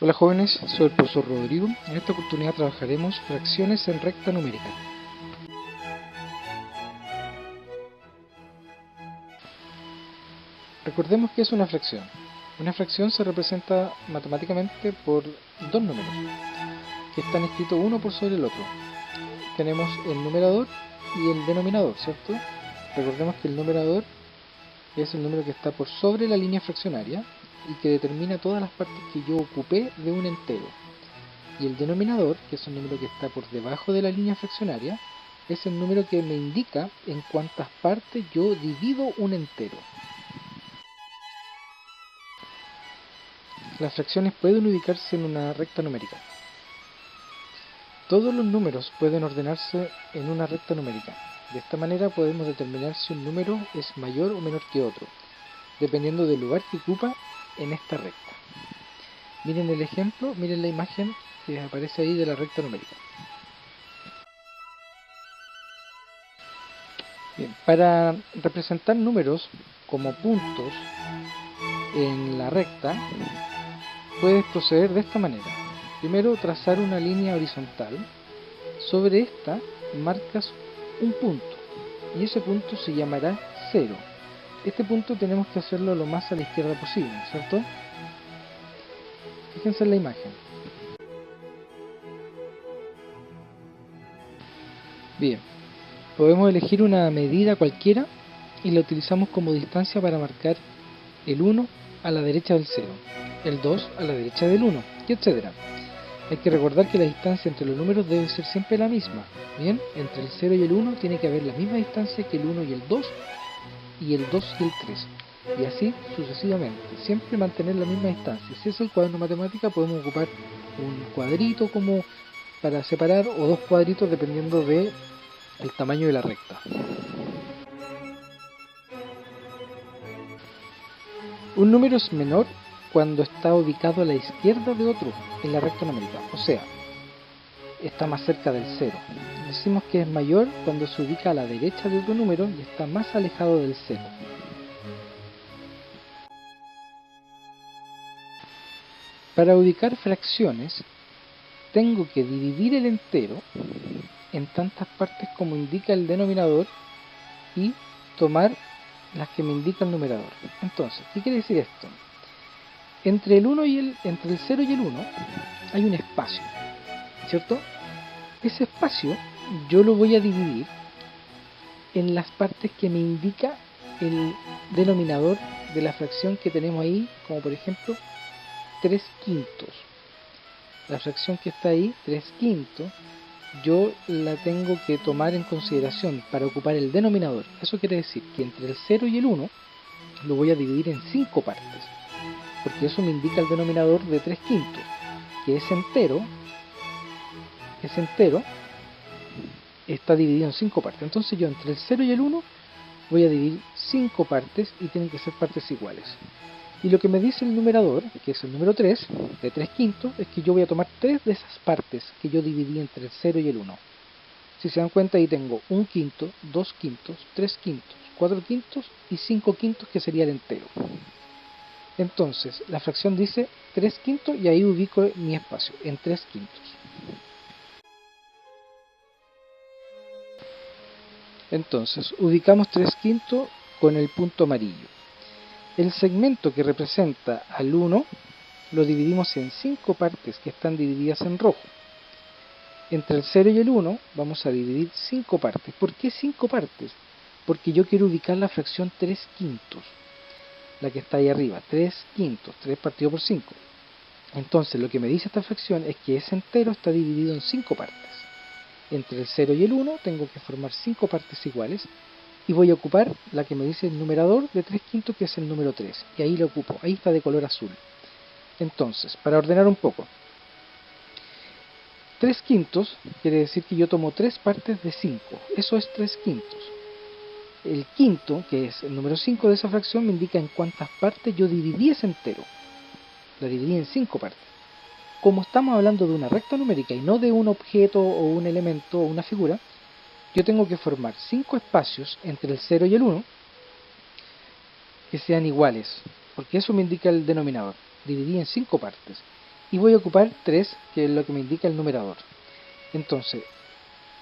Hola jóvenes, soy el profesor Rodrigo. En esta oportunidad trabajaremos fracciones en recta numérica. Recordemos que es una fracción. Una fracción se representa matemáticamente por dos números, que están escritos uno por sobre el otro. Tenemos el numerador y el denominador, ¿cierto? Recordemos que el numerador es el número que está por sobre la línea fraccionaria y que determina todas las partes que yo ocupé de un entero. Y el denominador, que es un número que está por debajo de la línea fraccionaria, es el número que me indica en cuántas partes yo divido un entero. Las fracciones pueden ubicarse en una recta numérica. Todos los números pueden ordenarse en una recta numérica. De esta manera podemos determinar si un número es mayor o menor que otro, dependiendo del lugar que ocupa en esta recta. Miren el ejemplo, miren la imagen que aparece ahí de la recta numérica. Bien, para representar números como puntos en la recta, puedes proceder de esta manera. Primero, trazar una línea horizontal. Sobre esta marcas un punto y ese punto se llamará 0. Este punto tenemos que hacerlo lo más a la izquierda posible, ¿cierto? Fíjense en la imagen. Bien, podemos elegir una medida cualquiera y la utilizamos como distancia para marcar el 1 a la derecha del 0, el 2 a la derecha del 1, y etc. Hay que recordar que la distancia entre los números debe ser siempre la misma. Bien, entre el 0 y el 1 tiene que haber la misma distancia que el 1 y el 2, y el 2 y el 3. Y así sucesivamente, siempre mantener la misma distancia. Si es el cuaderno de matemática, podemos ocupar un cuadrito como para separar o dos cuadritos dependiendo del tamaño de la recta. Un número es menor cuando está ubicado a la izquierda de otro en la recta numérica, o sea, está más cerca del 0. Decimos que es mayor cuando se ubica a la derecha de otro número y está más alejado del 0. Para ubicar fracciones, tengo que dividir el entero en tantas partes como indica el denominador y tomar las que me indica el numerador. Entonces, ¿qué quiere decir esto? Entre el 0 y el 1 hay un espacio, ¿cierto? Ese espacio yo lo voy a dividir en las partes que me indica el denominador de la fracción que tenemos ahí, como por ejemplo 3 quintos. La fracción que está ahí, 3 quintos, yo la tengo que tomar en consideración para ocupar el denominador. Eso quiere decir que entre el 0 y el 1 lo voy a dividir en 5 partes, porque eso me indica el denominador de 3 quintos, que es entero, está dividido en 5 partes. Entonces yo entre el 0 y el 1 voy a dividir 5 partes y tienen que ser partes iguales. Y lo que me dice el numerador, que es el número 3, de 3 quintos, es que yo voy a tomar 3 de esas partes que yo dividí entre el 0 y el 1. Si se dan cuenta, ahí tengo 1 quinto, 2 quintos, 3 quintos, 4 quintos y 5 quintos, que sería el entero. Entonces, la fracción dice 3 quintos y ahí ubico mi espacio, en 3 quintos. Entonces, ubicamos 3 quintos con el punto amarillo. El segmento que representa al 1 lo dividimos en 5 partes que están divididas en rojo. Entre el 0 y el 1 vamos a dividir 5 partes. ¿Por qué 5 partes? Porque yo quiero ubicar la fracción 3 quintos, la que está ahí arriba, 3 quintos, 3 partido por 5. Entonces lo que me dice esta fracción es que ese entero está dividido en 5 partes. Entre el 0 y el 1 tengo que formar 5 partes iguales y voy a ocupar la que me dice el numerador de 3 quintos, que es el número 3, y ahí lo ocupo, ahí está de color azul. Entonces, para ordenar un poco, 3 quintos quiere decir que yo tomo 3 partes de 5, eso es 3 quintos. El quinto, que es el número 5 de esa fracción, me indica en cuántas partes yo dividí ese entero. La dividí en 5 partes. Como estamos hablando de una recta numérica y no de un objeto o un elemento o una figura, yo tengo que formar 5 espacios entre el 0 y el 1 que sean iguales, porque eso me indica el denominador. Dividí en 5 partes. y voy a ocupar 3, que es lo que me indica el numerador. Entonces,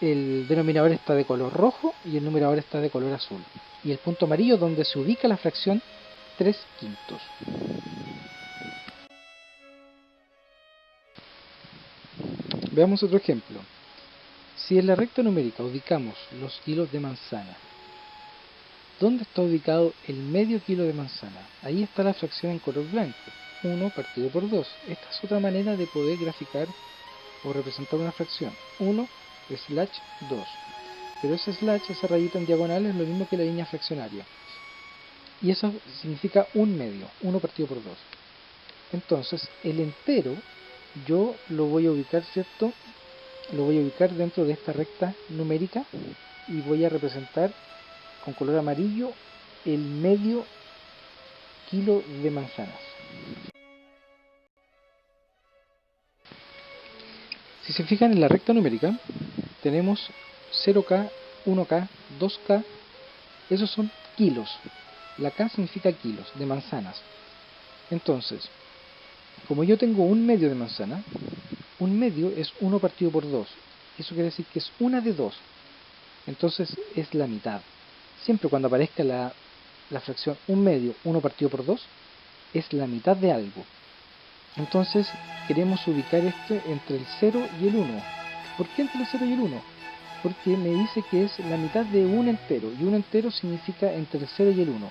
el denominador está de color rojo y el numerador está de color azul. Y el punto amarillo donde se ubica la fracción 3/5. Veamos otro ejemplo. Si en la recta numérica ubicamos los kilos de manzana, ¿dónde está ubicado el medio kilo de manzana? Ahí está la fracción en color blanco, 1 partido por 2. Esta es otra manera de poder graficar o representar una fracción, 1/2. Pero ese slash, esa rayita en diagonal, es lo mismo que la línea fraccionaria. Y eso significa un medio, 1 partido por 2. Entonces, el entero, yo lo voy a ubicar, ¿cierto? Lo voy a ubicar dentro de esta recta numérica y voy a representar con color amarillo el medio kilo de manzanas. Si se fijan en la recta numérica, tenemos 0K, 1K, 2K, esos son kilos. La K significa kilos de manzanas. Entonces, como yo tengo un medio de manzana, un medio es 1 partido por 2. Eso quiere decir que es una de 2. Entonces es la mitad. Siempre cuando aparezca la fracción un medio, 1 partido por 2, es la mitad de algo. Entonces queremos ubicar este entre el 0 y el 1. ¿Por qué entre el 0 y el 1? Porque me dice que es la mitad de un entero, y un entero significa entre el 0 y el 1.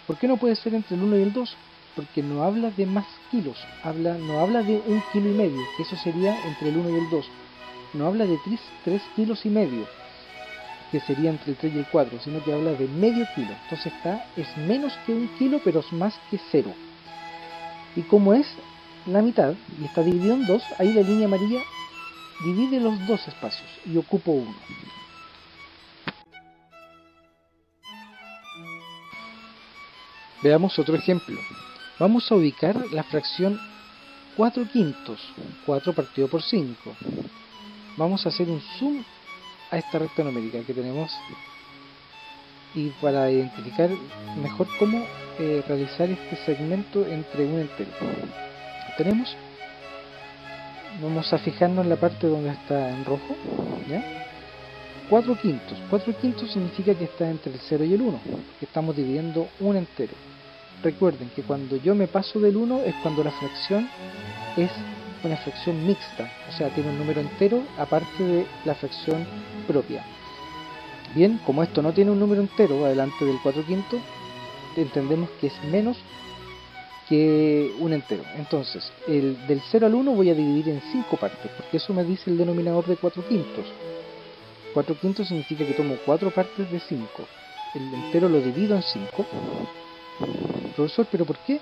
¿Por qué no puede ser entre el 1 y el 2? Porque no habla de más kilos, no habla de 1,5 kilos, que eso sería entre el 1 y el 2. No habla de 3 kilos y medio, que sería entre el 3 y el 4, sino que habla de medio kilo. Entonces es menos que 1 kilo, pero es más que 0. Y como es la mitad y está dividido en 2, ahí la línea amarilla divide los dos espacios y ocupo 1. Veamos otro ejemplo. Vamos a ubicar la fracción 4/5, 4 partido por 5. Vamos a hacer un zoom a esta recta numérica que tenemos y para identificar mejor cómo realizar este segmento entre un entero. Vamos a fijarnos en la parte donde está en rojo, ¿ya? 4/5. 4/5 significa que está entre el 0 y el 1, que estamos dividiendo un entero. Recuerden que cuando yo me paso del 1 es cuando la fracción es una fracción mixta, o sea, tiene un número entero aparte de la fracción propia. Bien, como esto no tiene un número entero adelante del 4/5, entendemos que es menos que un entero. Entonces, del 0 al 1 voy a dividir en 5 partes, porque eso me dice el denominador de 4/5. 4/5 significa que tomo 4 partes de 5. El entero lo divido en 5. Profesor, ¿pero por qué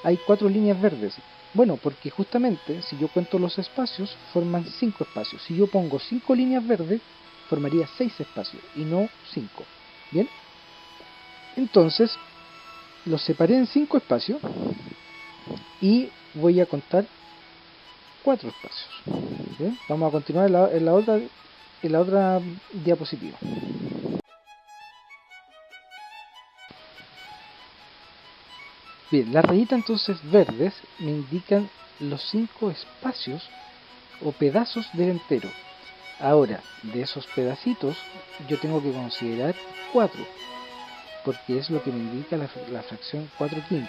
hay 4 líneas verdes? Bueno, porque justamente si yo cuento los espacios, forman 5 espacios. Si yo pongo 5 líneas verdes, formaría 6 espacios y no 5. ¿Bien? Entonces, los separé en 5 espacios y voy a contar 4 espacios. ¿Bien? Vamos a continuar en la otra diapositiva. Bien, las rayitas entonces verdes me indican los 5 espacios o pedazos del entero. Ahora, de esos pedacitos yo tengo que considerar 4, porque es lo que me indica la fracción 4/5,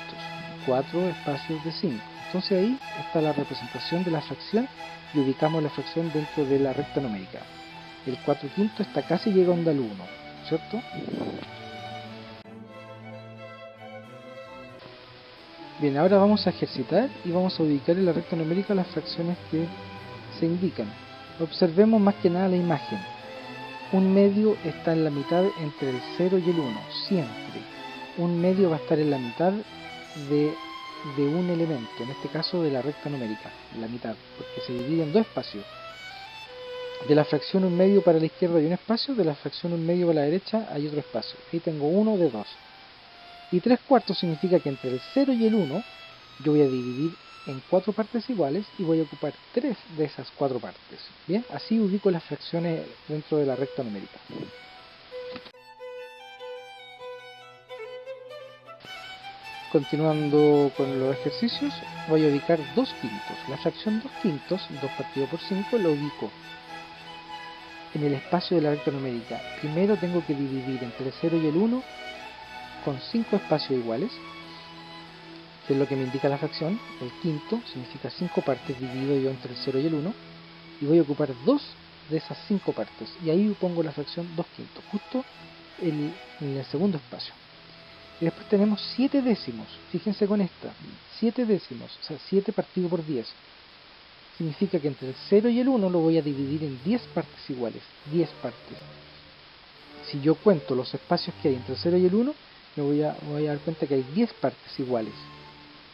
4 espacios de 5. Entonces ahí está la representación de la fracción y ubicamos la fracción dentro de la recta numérica. El 4/5 está casi llegando al 1, ¿cierto? Bien, ahora vamos a ejercitar y vamos a ubicar en la recta numérica las fracciones que se indican. Observemos más que nada la imagen. Un medio está en la mitad entre el 0 y el 1, siempre. Un medio va a estar en la mitad de un elemento, en este caso de la recta numérica, la mitad, porque se divide en dos espacios. De la fracción un medio para la izquierda hay un espacio, de la fracción un medio para la derecha hay otro espacio. Ahí tengo 1 de 2. Y 3/4 significa que entre el 0 y el 1 yo voy a dividir en 4 partes iguales y voy a ocupar 3 de esas 4 partes. Bien, así ubico las fracciones dentro de la recta numérica. Continuando con los ejercicios, voy a ubicar 2 quintos. La fracción 2 quintos, 2 partido por 5, la ubico en el espacio de la recta numérica. Primero tengo que dividir entre el 0 y el 1 con 5 espacios iguales, que es lo que me indica la fracción. El quinto significa 5 partes dividido yo entre el 0 y el 1, y voy a ocupar 2 de esas 5 partes, y ahí pongo la fracción 2 quintos, justo en el segundo espacio. Y después tenemos 7 décimos, fíjense con esta, 7 décimos, o sea, 7 partido por 10. Significa que entre el 0 y el 1 lo voy a dividir en 10 partes iguales, 10 partes. Si yo cuento los espacios que hay entre el 0 y el 1, me voy a dar cuenta que hay 10 partes iguales.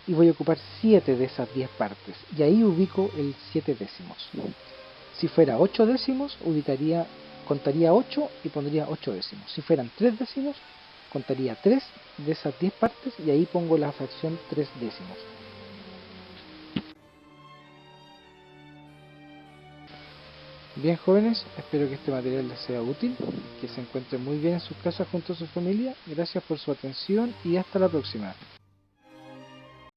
Y voy a ocupar 7 de esas 10 partes, y ahí ubico el 7 décimos. Si fuera 8 décimos, contaría 8 y pondría 8 décimos. Si fueran 3 décimos, contaría 3 de esas 10 partes y ahí pongo la fracción 3 décimos. Bien, jóvenes, espero que este material les sea útil, que se encuentren muy bien en sus casas junto a su familia. Gracias por su atención y hasta la próxima.